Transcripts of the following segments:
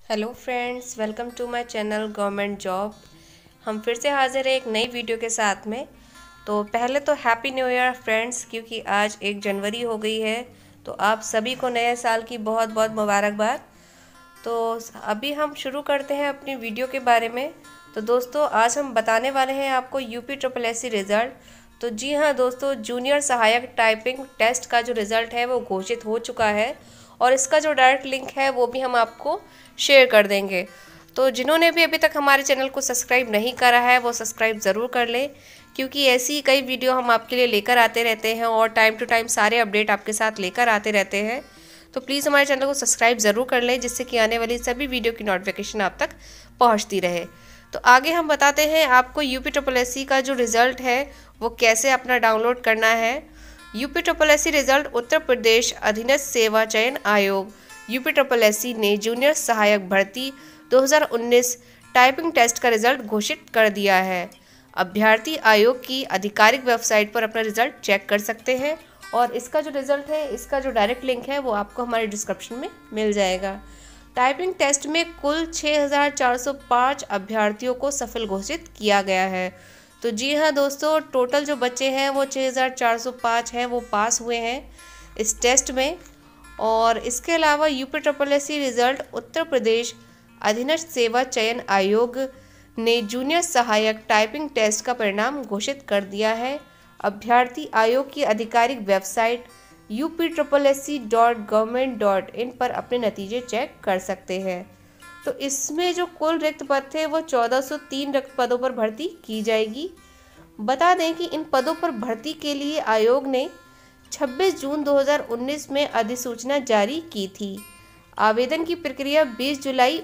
Hello friends, welcome to my channel government job. हम फिर से हाजिर हैं एक नई वीडियो के साथ में। तो पहले तो हैप्पी न्यू ईयर फ्रेंड्स, क्योंकि आज 1 जनवरी हो गई है। तो आप सभी को नए साल की बहुत बहुत मुबारकबाद। तो अभी हम शुरू करते हैं अपनी वीडियो के बारे में। तो दोस्तों, आज हम बताने वाले हैं आपको यूपी SSSC रिज़ल्ट। तो जी हाँ दोस्तों, जूनियर सहायक टाइपिंग टेस्ट का जो रिज़ल्ट है वो घोषित हो चुका है और इसका जो डायरेक्ट लिंक है वो भी हम आपको शेयर कर देंगे। तो जिन्होंने भी अभी तक हमारे चैनल को सब्सक्राइब नहीं करा है वो सब्सक्राइब ज़रूर कर लें, क्योंकि ऐसी कई वीडियो हम आपके लिए लेकर आते रहते हैं और टाइम टू टाइम सारे अपडेट आपके साथ लेकर आते रहते हैं। तो प्लीज़ हमारे चैनल को सब्सक्राइब ज़रूर कर लें, जिससे कि आने वाली सभी वीडियो की नोटिफिकेशन आप तक पहुंचती रहे। तो आगे हम बताते हैं आपको यूपी SSSC का जो रिज़ल्ट है वो कैसे अपना डाउनलोड करना है। UP SSSC result Uttar Pradesh अधीनस्थ सेवा चयन आयोग यूपी SSSC ने जूनियर सहायक भर्ती 2019 टाइपिंग टेस्ट का रिज़ल्ट घोषित कर दिया है। अभ्यर्थी आयोग की आधिकारिक वेबसाइट पर अपना रिज़ल्ट चेक कर सकते हैं और इसका जो रिज़ल्ट है, इसका जो डायरेक्ट लिंक है वो आपको हमारे डिस्क्रिप्शन में मिल जाएगा। टाइपिंग टेस्ट में कुल 6405 अभ्यर्थियों को सफल घोषित किया गया है। तो जी हाँ दोस्तों, टोटल जो बच्चे हैं वो 6405 हैं, वो पास हुए हैं इस टेस्ट में। और इसके अलावा UP SSSC result Uttar Pradesh अधीनस्थ सेवा चयन आयोग ने जूनियर सहायक टाइपिंग टेस्ट का परिणाम घोषित कर दिया है। अभ्यर्थी आयोग की आधिकारिक वेबसाइट upsssc.government.in पर अपने नतीजे चेक कर सकते हैं। तो इसमें जो कुल रिक्त पद थे वो 1403 रिक्त पदों पर भर्ती की जाएगी। बता दें कि इन पदों पर भर्ती के लिए आयोग ने 26 जून 2019 में अधिसूचना जारी की थी। आवेदन की प्रक्रिया 20 जुलाई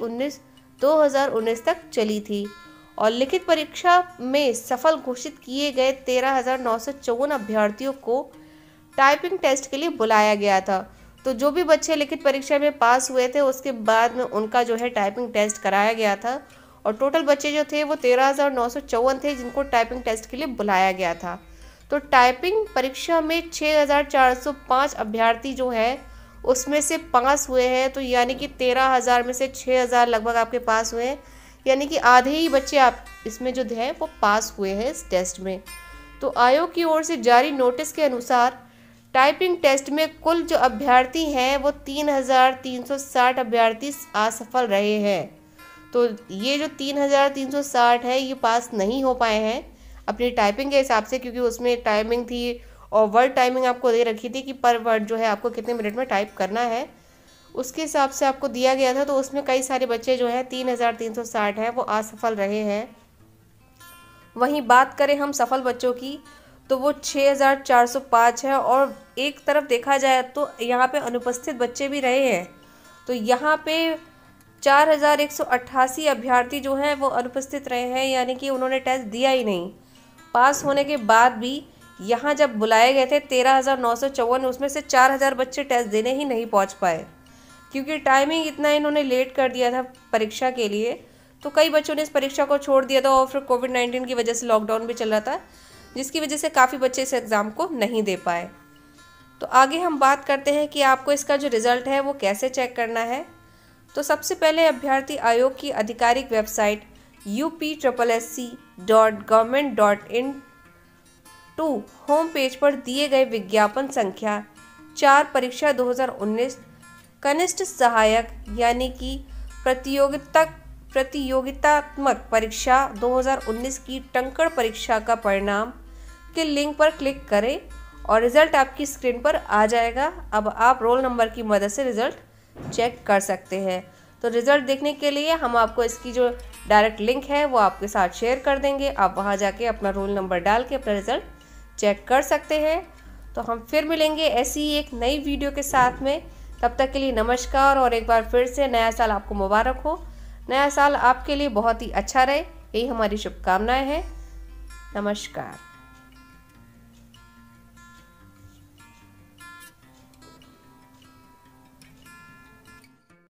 2019 तक चली थी और लिखित परीक्षा में सफल घोषित किए गए 13,954 अभ्यर्थियों को टाइपिंग टेस्ट के लिए बुलाया गया था। तो जो भी बच्चे लिखित परीक्षा में पास हुए थे उसके बाद में उनका जो है टाइपिंग टेस्ट कराया गया था और टोटल बच्चे जो थे वो 13,954 थे जिनको टाइपिंग टेस्ट के लिए बुलाया गया था। तो टाइपिंग परीक्षा में 6405 अभ्यर्थी जो है उसमें से पास हुए हैं। तो यानी कि 13,000 में से 6,000 लगभग आपके पास हुए हैं, यानी कि आधे ही बच्चे आप इसमें जो है वो पास हुए हैं इस टेस्ट में। तो आयोग की ओर से जारी नोटिस के अनुसार टाइपिंग टेस्ट में कुल जो अभ्यर्थी हैं वो 3,360 अभ्यर्थी असफल रहे हैं। तो ये जो 3,360 है ये पास नहीं हो पाए हैं अपनी टाइपिंग के हिसाब से, क्योंकि उसमें टाइमिंग थी और वर्ड टाइमिंग आपको दे रखी थी कि पर वर्ड जो है आपको कितने मिनट में टाइप करना है, उसके हिसाब से आपको दिया गया था। तो उसमें कई सारे बच्चे जो हैं 3,360 हैं वो असफल रहे हैं। वहीं बात करें हम सफल बच्चों की तो वो 6405 है और एक तरफ देखा जाए तो यहाँ पे अनुपस्थित बच्चे भी रहे हैं। तो यहाँ पे 4188 अभ्यर्थी जो हैं वो अनुपस्थित रहे हैं, यानी कि उन्होंने टेस्ट दिया ही नहीं। पास होने के बाद भी यहाँ जब बुलाए गए थे 13,954, उसमें से 4,000 बच्चे टेस्ट देने ही नहीं पहुँच पाए, क्योंकि टाइमिंग इतना इन्होंने लेट कर दिया था परीक्षा के लिए। तो कई बच्चों ने इस परीक्षा को छोड़ दिया था और फिर कोविड-19 की वजह से लॉकडाउन भी चल रहा था, जिसकी वजह से काफ़ी बच्चे इस एग्ज़ाम को नहीं दे पाए। तो आगे हम बात करते हैं कि आपको इसका जो रिज़ल्ट है वो कैसे चेक करना है। तो सबसे पहले अभ्यर्थी आयोग की आधिकारिक वेबसाइट upsssc.government.in होम पेज पर दिए गए विज्ञापन संख्या 4 परीक्षा 2019 कनिष्ठ सहायक यानी कि प्रतियोगितात्मक परीक्षा 2019 की टंकण परीक्षा का परिणाम के लिंक पर क्लिक करें और रिज़ल्ट आपकी स्क्रीन पर आ जाएगा। अब आप रोल नंबर की मदद से रिज़ल्ट चेक कर सकते हैं। तो रिज़ल्ट देखने के लिए हम आपको इसकी जो डायरेक्ट लिंक है वो आपके साथ शेयर कर देंगे। आप वहां जाके अपना रोल नंबर डाल के अपना रिज़ल्ट चेक कर सकते हैं। तो हम फिर मिलेंगे ऐसी ही एक नई वीडियो के साथ में। तब तक के लिए नमस्कार और एक बार फिर से नया साल आपको मुबारक हो। नया साल आपके लिए बहुत ही अच्छा रहे, यही हमारी शुभकामनाएं हैं। नमस्कार।